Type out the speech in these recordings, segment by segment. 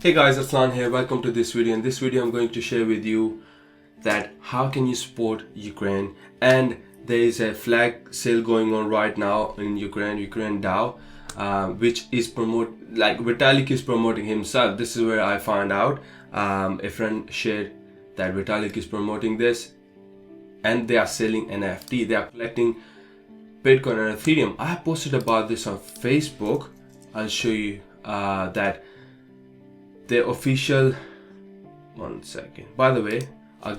Hey guys, Aslan here. Welcome to this video. In this video I'm going to share with you that how can you support Ukraine, and there is a flag sale going on right now in Ukraine DAO, which is Vitalik is promoting himself. This is where I found out. A friend shared that Vitalik is promoting this and they are selling NFT. They are collecting Bitcoin and Ethereum. I posted about this on Facebook. I'll show you that the official, one second. By the way, I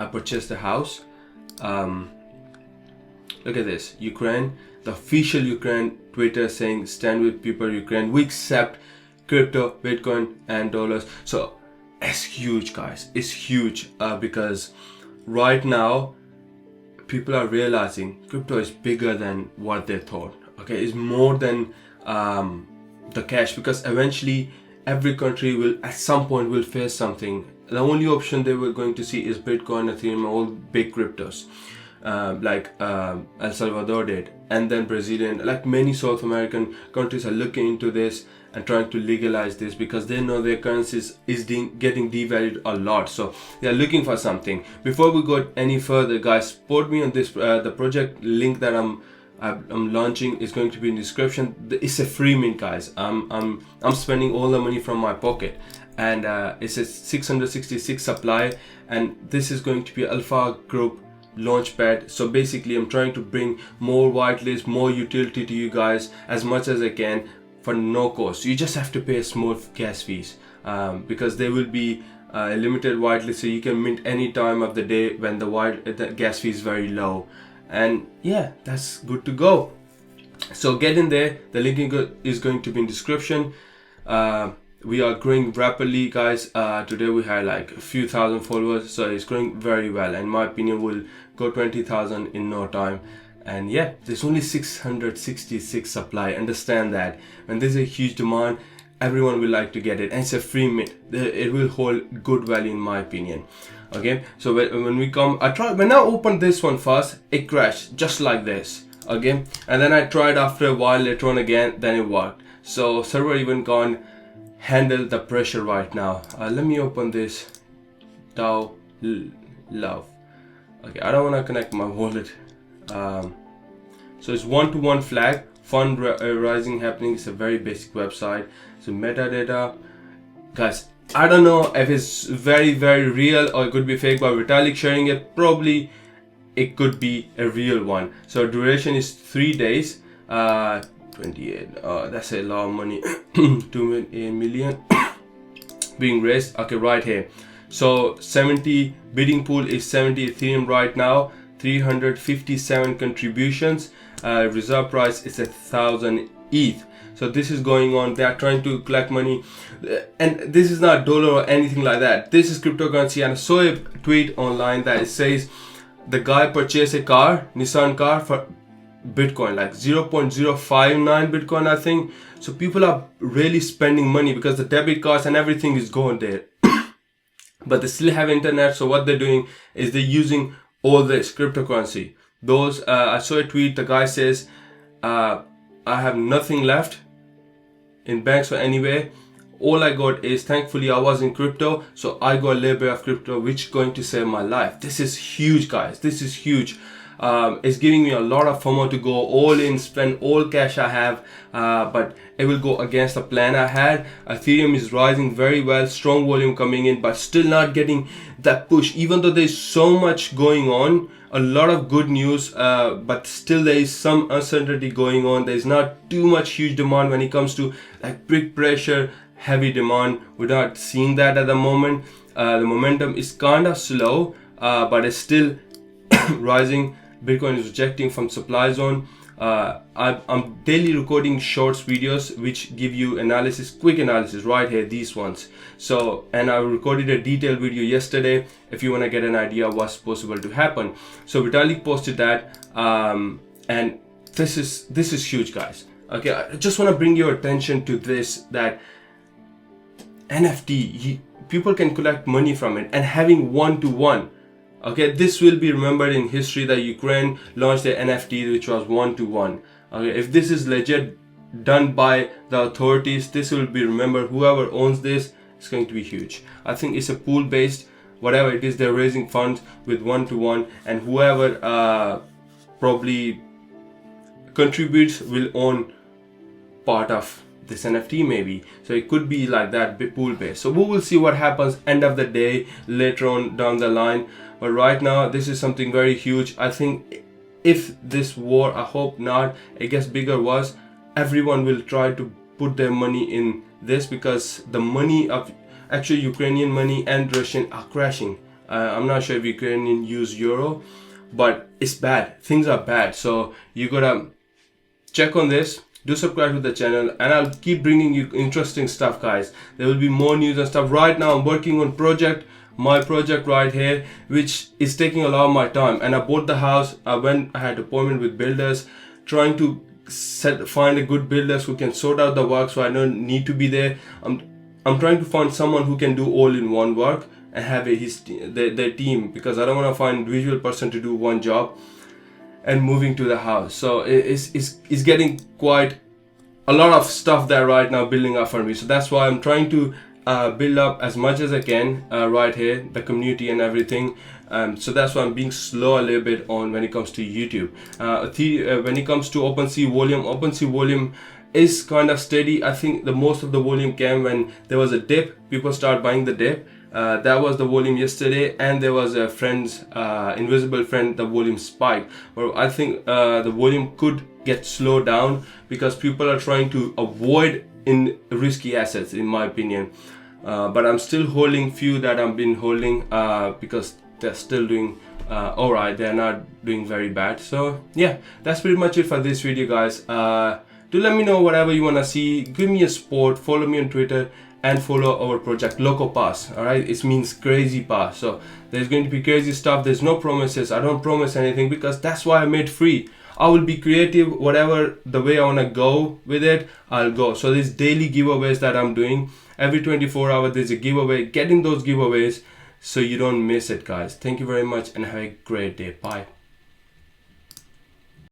purchased the house. Look at this, Ukraine, the official Ukraine Twitter saying stand with people Ukraine. We accept crypto, Bitcoin and dollars. So it's huge, guys. It's huge because right now people are realizing crypto is bigger than what they thought. Okay, it's more than the cash, because eventually every country will at some point will face something. The only option they were going to see is Bitcoin, Ethereum, all big cryptos, like El Salvador did, and then Brazilian, like many South American countries are looking into this and trying to legalize this because they know their currencies is getting devalued a lot. So they are looking for something. Before we go any further, guys, support me on this. The project link that I'm launching is going to be in the description. It's a free mint, guys. I'm spending all the money from my pocket, and it's a 666 supply, and this is going to be Alpha Group launchpad. So basically I'm trying to bring more whitelist, more utility to you guys as much as I can for no cost. You just have to pay a small gas fees because there will be a limited whitelist, so you can mint any time of the day when the gas fee is very low. And yeah, that's good to go. So get in there. The link is going to be in description. We are growing rapidly, guys. Today we had like a few thousand followers, so it's growing very well. In my opinion, we'll go 20,000 in no time. And yeah, there's only 666 supply. Understand that when there's a huge demand, everyone will like to get it, and it's a free mint. It will hold good value in my opinion. Okay, so when we come, when I opened this one first, it crashed just like this. Okay, and then I tried after a while later on again, then it worked. So server even can't handle the pressure right now. Let me open this DAO love. Okay, I don't want to connect my wallet. So it's one-to-one flag, fundraising happening. It's a very basic website. So metadata, guys, I don't know if it's very real or it could be fake, but Vitalik sharing it, probably it could be a real one. So duration is 3 days. 28, that's a lot of money. 2 million being raised. Okay, right here. So 70 bidding pool is 70 Ethereum right now, 357 contributions. Reserve price is 1,000 ETH. So this is going on. They are trying to collect money, and this is not dollar or anything like that. This is cryptocurrency. And I saw a tweet online that it says the guy purchased a car, Nissan car, for Bitcoin, like 0.059 Bitcoin, I think. So people are really spending money because the debit cards and everything is going there. But they still have internet. So what they're doing is they're using all this cryptocurrency. Those I saw a tweet. The guy says, I have nothing left in banks or anywhere. All I got is, thankfully I was in crypto, so I got a little bit of crypto, which is going to save my life. This is huge, guys. This is huge. It's giving me a lot of FOMO to go all in, spend all cash I have, but it will go against the plan I had. Ethereum is rising very well, strong volume coming in, but still not getting that push, even though there's so much going on, a lot of good news, but still there is some uncertainty going on. There's not too much huge demand when it comes to like big pressure, heavy demand. We're not seeing that at the moment. The momentum is kind of slow, but it's still rising. Bitcoin is rejecting from supply zone. I'm daily recording shorts videos which give you analysis, quick analysis right here, these ones. So, and I recorded a detailed video yesterday if you want to get an idea of what's possible to happen. So Vitalik posted that, and this is huge, guys. Okay, I just want to bring your attention to this, that NFT, people can collect money from it, and having one-to-one. Okay, this will be remembered in history that Ukraine launched their NFT which was one-to-one. Okay, if this is legit, done by the authorities. This will be remembered. Whoever owns this is going to be huge. I think it's a pool based, whatever it is, they're raising funds with 1-to-1, and whoever probably contributes will own part of this NFT maybe. So it could be like that, pool based. So we will see what happens end of the day, later on down the line. But right now this is something very huge. I think if this war, I hope not, it gets bigger, worse, everyone will try to put their money in this, because the money of actually Ukrainian money and Russian are crashing. I'm not sure if Ukrainian use euro, but it's bad. Things are bad. So you gotta check on this. Do subscribe to the channel, and I'll keep bringing you interesting stuff, guys. There will be more news and stuff. Right now I'm working on my project right here, which is taking a lot of my time. And I bought the house. I had appointment with builders, trying to find a good builders who can sort out the work, so I don't need to be there. I'm trying to find someone who can do all-in-one work and have their team, because I don't want to find individual person to do one job and moving to the house. So it's getting quite a lot of stuff there right now building up for me. So that's why I'm trying to build up as much as I can right here, the community and everything. So that's why I'm being slow a little bit on when it comes to YouTube. When it comes to OpenSea volume is kind of steady. I think the most of the volume came when there was a dip. People start buying the dip. That was the volume yesterday, and there was a friend's invisible friend, the volume spiked. But I think the volume could get slowed down because people are trying to avoid in risky assets, in my opinion. But I'm still holding few that I've been holding because they're still doing alright. They're not doing very bad. So yeah, that's pretty much it for this video, guys. Do let me know whatever you want to see. Give me a support, follow me on Twitter, and follow our project Loco Pass. All right, it means crazy pass. So there's going to be crazy stuff. There's no promises. I don't promise anything, because that's why I made free. I will be creative, whatever the way I want to go with it, I'll go. So there's daily giveaways that I'm doing. Every 24 hours there's a giveaway. Getting those giveaways so you don't miss it, guys. Thank you very much and have a great day. Bye.